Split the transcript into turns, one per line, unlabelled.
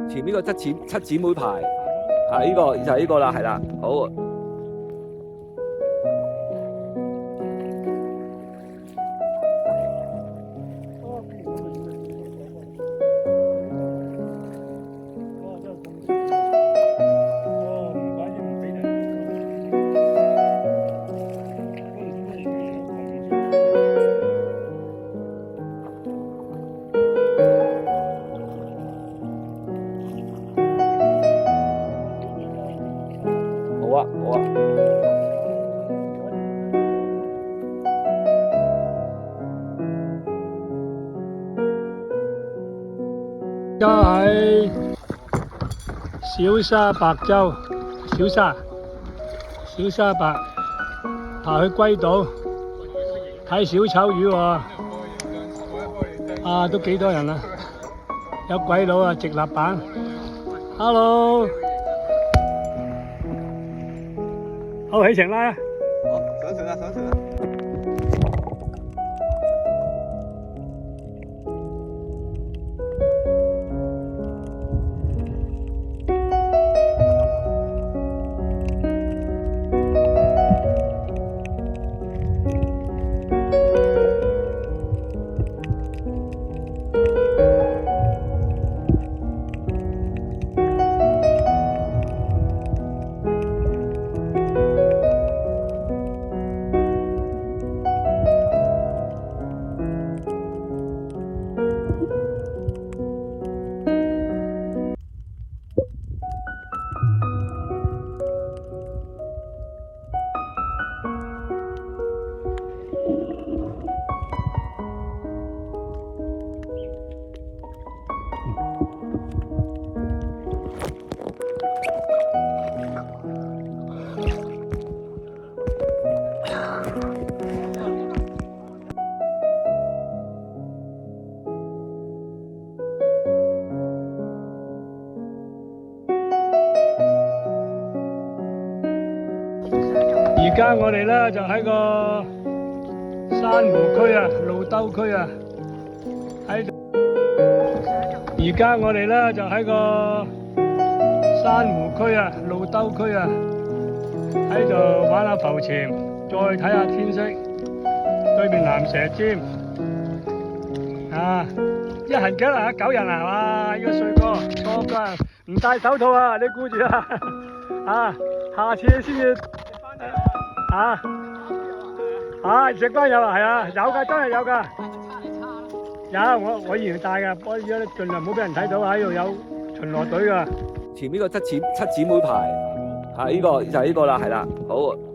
前面個七姊妹牌，啊呢個就係呢個啦，係啦，好。好啊，好啊。
而家喺小沙白洲，小沙白爬去龜島睇小丑魚喎，啊都幾多人啊！有鬼佬啊，直立板 ，Hello， 好起程啦！
好，上船啦，上船啦！
而家我哋咧就喺個珊瑚區啊、路兜區啊，喺度。而家我哋咧就喺個珊瑚區啊、路兜區啊，喺度玩下浮潛，再睇下天色。對面蚺蛇尖啊，一行幾多人啊？9人啊！哇，呢個帥哥錯㗎，唔戴手套啊！你顧住啊！啊，下次先至。食翻有啊，係啊，有㗎，真係有㗎。有，我以前帶㗎，不過而家盡量唔好俾人睇到，喺度有巡邏隊㗎。
前面個七姊妹牌，啊呢個就係呢個啦，係啦，好。